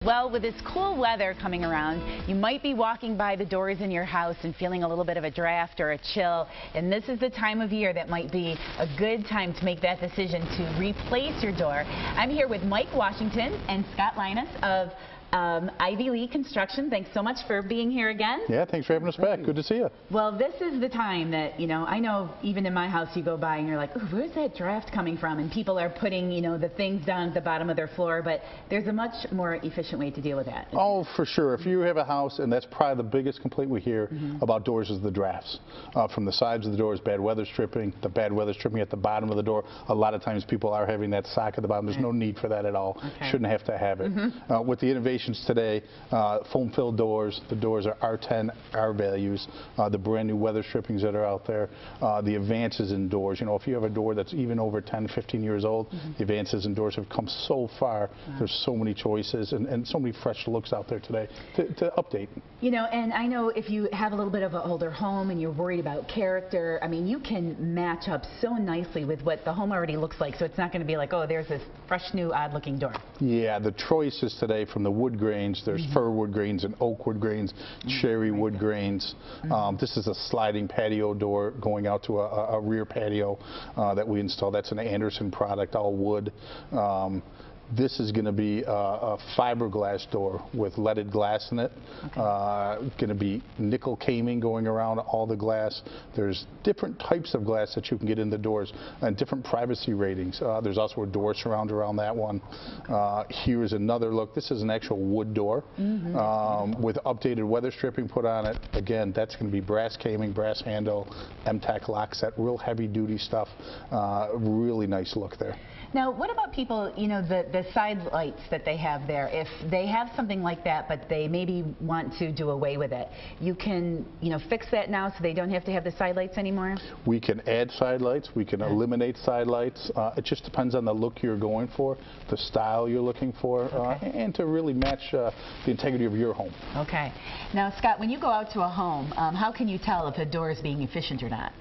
Well, with this cool weather coming around, you might be walking by the doors in your house and feeling a little bit of a draft or a chill. And this is the time of year that might be a good time to make that decision to replace your door. I'm here with Mike Washington and Scott Linus of Ivy Lee Construction. Thanks so much for being here again. Yeah, thanks for having us back. Good to see you. Well, this is the time that, I know even in my house you go by and you're like, ooh, where's that draft coming from? And people are putting, the things down at the bottom of their floor, but there's a much more efficient way to deal with that. Oh, for sure. If you have a house, and that's probably the biggest complaint we hear about doors is the drafts. From the sides of the doors, bad weather stripping, the bad weather stripping at the bottom of the door. A lot of times people are having that sock at the bottom. There's no need for that at all. Okay. Shouldn't have to have it. With the innovations today, foam-filled doors, the doors are R10, R values, the brand new weather strippings that are out there, the advances in doors. If you have a door that's even over 10, 15 years old, the advances in doors have come so far. There's so many choices and so many fresh looks out there today to update. And I know if you have a little bit of an older home and you're worried about character, I mean, you can match up so nicely with what the home already looks like, so it's not going to be like, oh, there's this fresh, new, odd-looking door. Yeah, the choices today from the wood grains, there's fir wood grains and oak wood grains, cherry wood grains. This is a sliding patio door going out to a rear patio that we installed. That's an Anderson product, all wood. This is going to be a fiberglass door with leaded glass in it. Going to be nickel caming going around all the glass. There's different types of glass that you can get in the doors and different privacy ratings. There's also a door surround around that one. Here's another look. This is an actual wood door with updated weather stripping put on it. Again, that's going to be brass caming, brass handle, MTAC lock set, real heavy duty stuff. Really nice look there. Now, what about people, the side lights that they have there? If they have something like that, but they maybe want to do away with it, you can, fix that now so they don't have to have the side lights anymore? We can add side lights. We can eliminate side lights. It just depends on the look you're going for, the style you're looking for, and to really match the integrity of your home. Okay. Now, Scott, when you go out to a home, how can you tell if a door is being efficient or not?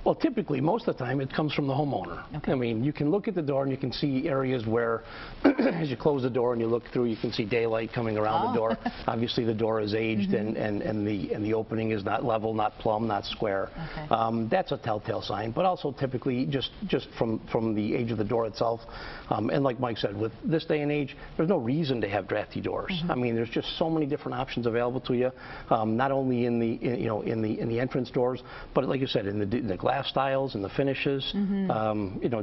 Well, typically, most of the time, it comes from the homeowner. Okay. I mean, you can look at the door and you can see areas where, as you close the door and you look through, you can see daylight coming around the door. Obviously, the door is aged and the opening is not level, not plumb, not square. Okay. That's a telltale sign. But also, typically, just from the age of the door itself, and like Mike said, with this day and age, there's no reason to have drafty doors. I mean, there's just so many different options available to you, not only in the entrance doors, but like you said, in the glass styles and the finishes,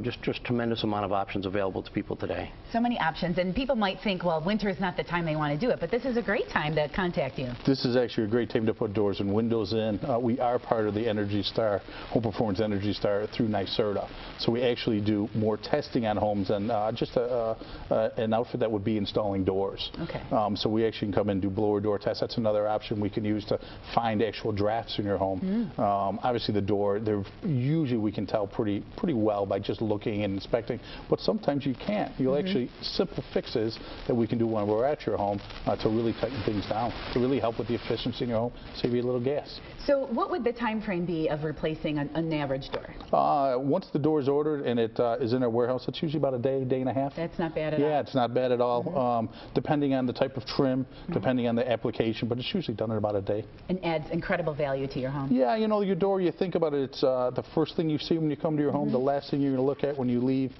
just tremendous amount of options available to people today. So many options, and people might think, well, winter is not the time they want to do it, but this is a great time to contact you. This is actually a great time to put doors and windows in. We are part of the Energy Star, Home Performance Energy Star through NYSERDA, so we actually do more testing on homes than just an outfit that would be installing doors. Okay. So we actually can come in and do blower door tests. That's another option we can use to find actual drafts in your home. Obviously the door, usually we can tell pretty well by just looking and inspecting, but sometimes you can't. You'll actually simple fixes that we can do when we're at your home to really tighten things down, to really help with the efficiency in your home, save you a little gas. So what would the time frame be of replacing an average door? Once the door is ordered and it is in our warehouse, it's usually about a day, day and a half. That's not bad at all. Yeah, it's not bad at all. Depending on the type of trim, depending on the application, but it's usually done in about a day. And adds incredible value to your home. Yeah, your door, you think about it, it's the first thing you see when you come to your home, the last thing you're going to look at when you leave.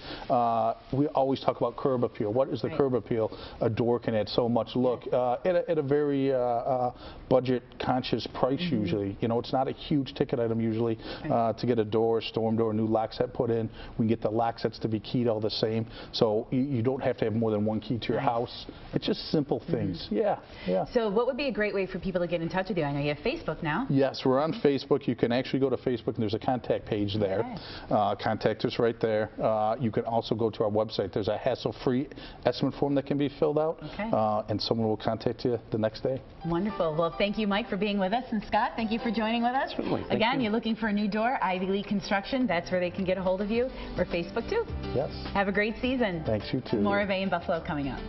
We always talk about curb appeal. What is the curb appeal? A door can add so much look at a very budget-conscious price usually. It's not a huge ticket item usually to get a door, storm door, new lock set put in. We can get the lock sets to be keyed all the same, so you don't have to have more than one key to your house. It's just simple things. Yeah. So what would be a great way for people to get in touch with you? I know you have Facebook now. Yes, we're on Facebook. You can actually go to Facebook and there's a contact page there. Contact us right there. You can also go to our website. There's a hassle-free estimate form that can be filled out, and someone will contact you the next day. Wonderful. Well, thank you, Mike, for being with us, and Scott, thank you for joining with us. Again, you're looking for a new door, Ivy Lee Construction. That's where they can get a hold of you, or Facebook too. Yes. Have a great season. Thanks, you too. More of A in Buffalo coming up.